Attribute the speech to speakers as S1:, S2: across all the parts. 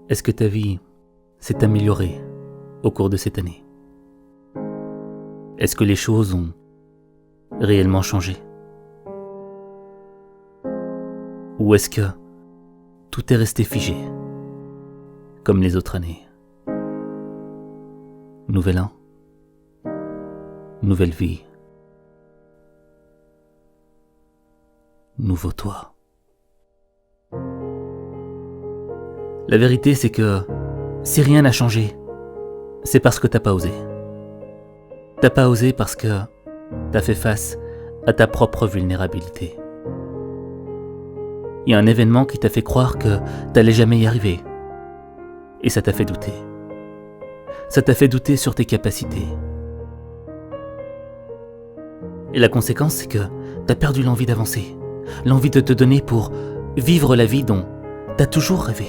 S1: Est-ce que ta vie s'est améliorée au cours de cette année? Est-ce que les choses ont réellement changé? Ou est-ce que tout est resté figé, comme les autres années? Nouvel an, nouvelle vie, nouveau toi. La vérité, c'est que si rien n'a changé, c'est parce que t'as pas osé. T'as pas osé parce que t'as fait face à ta propre vulnérabilité. Il y a un événement qui t'a fait croire que t'allais jamais y arriver. Et ça t'a fait douter. Ça t'a fait douter sur tes capacités. Et la conséquence, c'est que t'as perdu l'envie d'avancer. L'envie de te donner pour vivre la vie dont t'as toujours rêvé.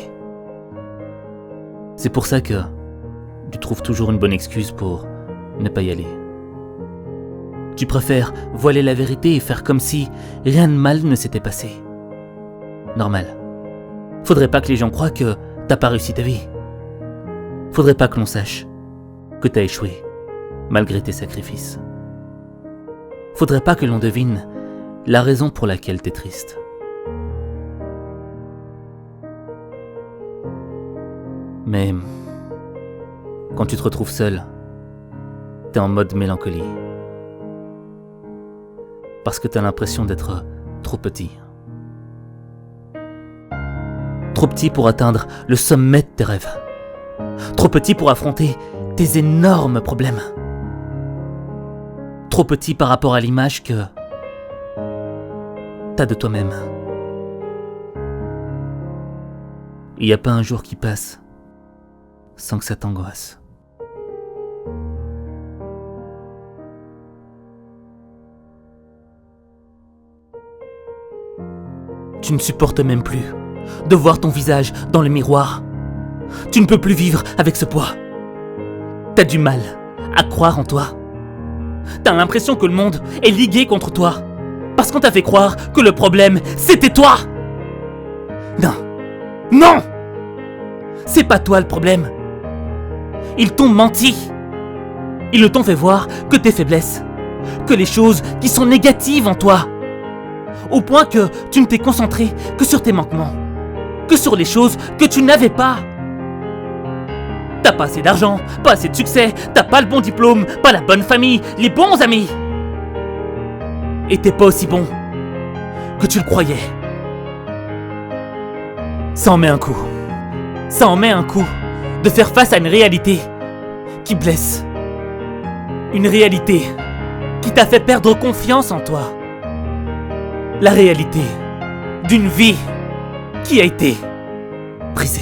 S1: C'est pour ça que tu trouves toujours une bonne excuse pour ne pas y aller. Tu préfères voiler la vérité et faire comme si rien de mal ne s'était passé. Normal. Faudrait pas que les gens croient que t'as pas réussi ta vie. Faudrait pas que l'on sache que t'as échoué, malgré tes sacrifices. Faudrait pas que l'on devine la raison pour laquelle t'es triste. Mais quand tu te retrouves seul, t'es en mode mélancolie. Parce que t'as l'impression d'être trop petit. Trop petit pour atteindre le sommet de tes rêves. Trop petit pour affronter tes énormes problèmes. Trop petit par rapport à l'image que t'as de toi-même. Il n'y a pas un jour qui passe sans que ça t'angoisse. Tu ne supportes même plus de voir ton visage dans le miroir. Tu ne peux plus vivre avec ce poids. T'as du mal à croire en toi. T'as l'impression que le monde est ligué contre toi. Parce qu'on t'a fait croire que le problème, c'était toi. Non. Non! C'est pas toi le problème. Ils t'ont menti. Ils ne t'ont fait voir que tes faiblesses, que les choses qui sont négatives en toi. Au point que tu ne t'es concentré que sur tes manquements, que sur les choses que tu n'avais pas. T'as pas assez d'argent, pas assez de succès, t'as pas le bon diplôme, pas la bonne famille, les bons amis. Et t'es pas aussi bon que tu le croyais. Ça en met un coup. Ça en met un coup de faire face à une réalité qui blesse. Une réalité qui t'a fait perdre confiance en toi. La réalité d'une vie qui a été brisée.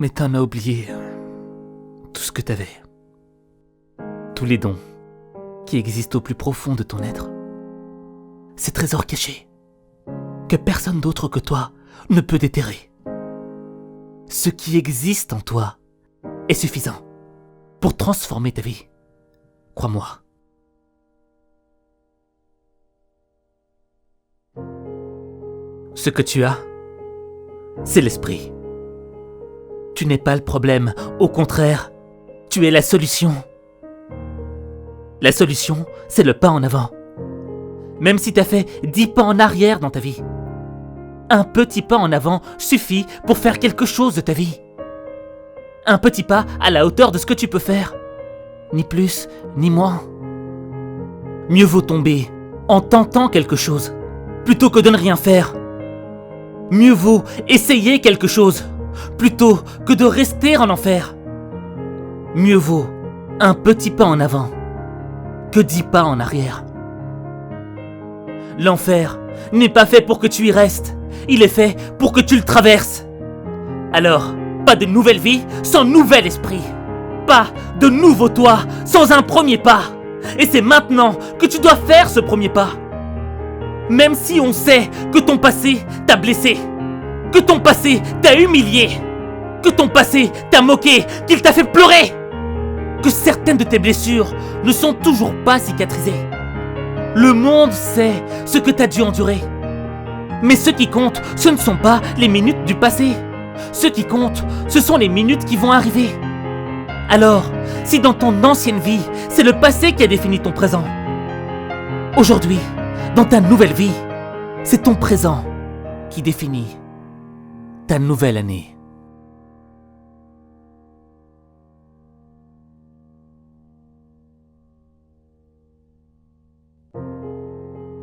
S1: Mais t'en as oublié tout ce que t'avais. Tous les dons qui existent au plus profond de ton être. Ces trésors cachés que personne d'autre que toi ne peut déterrer. Ce qui existe en toi est suffisant pour transformer ta vie. Crois-moi. Ce que tu as, c'est l'esprit. Tu n'es pas le problème, au contraire, tu es la solution. La solution, c'est le pas en avant. Même si tu as fait 10 pas en arrière dans ta vie. Un petit pas en avant suffit pour faire quelque chose de ta vie. Un petit pas à la hauteur de ce que tu peux faire. Ni plus, ni moins. Mieux vaut tomber en tentant quelque chose, plutôt que de ne rien faire. Mieux vaut essayer quelque chose, plutôt que de rester en enfer. Mieux vaut un petit pas en avant que 10 pas en arrière. L'enfer n'est pas fait pour que tu y restes, il est fait pour que tu le traverses. Alors, pas de nouvelle vie sans nouvel esprit. Pas de nouveau toi sans un premier pas. Et c'est maintenant que tu dois faire ce premier pas. Même si on sait que ton passé t'a blessé, que ton passé t'a humilié, que ton passé t'a moqué, qu'il t'a fait pleurer, que certaines de tes blessures ne sont toujours pas cicatrisées. Le monde sait ce que t'as dû endurer. Mais ce qui compte, ce ne sont pas les minutes du passé. Ce qui compte, ce sont les minutes qui vont arriver. Alors, si dans ton ancienne vie, c'est le passé qui a défini ton présent, aujourd'hui, dans ta nouvelle vie, c'est ton présent qui définit ta nouvelle année.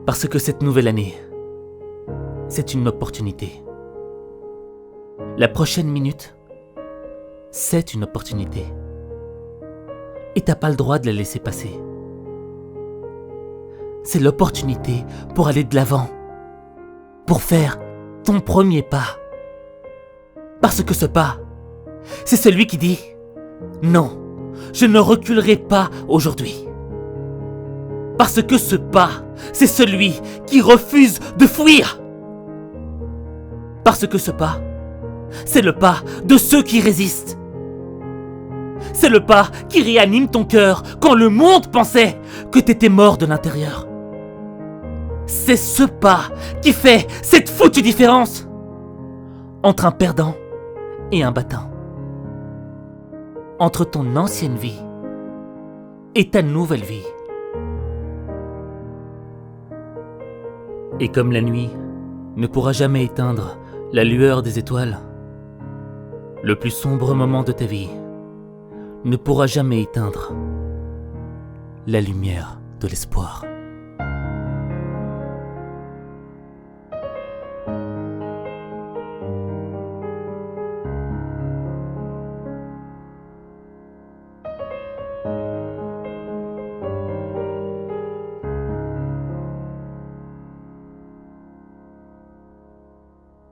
S1: Parce que cette nouvelle année, c'est une opportunité. La prochaine minute, c'est une opportunité. Et t'as pas le droit de la laisser passer. C'est l'opportunité pour aller de l'avant, pour faire ton premier pas. Parce que ce pas, c'est celui qui dit « Non, je ne reculerai pas aujourd'hui ». Parce que ce pas, c'est celui qui refuse de fuir. Parce que ce pas, c'est le pas de ceux qui résistent. C'est le pas qui réanime ton cœur quand le monde pensait que t'étais mort de l'intérieur. C'est ce pas qui fait cette foutue différence entre un perdant et un battant. Entre ton ancienne vie et ta nouvelle vie. Et comme la nuit ne pourra jamais éteindre la lueur des étoiles, le plus sombre moment de ta vie ne pourra jamais éteindre la lumière de l'espoir.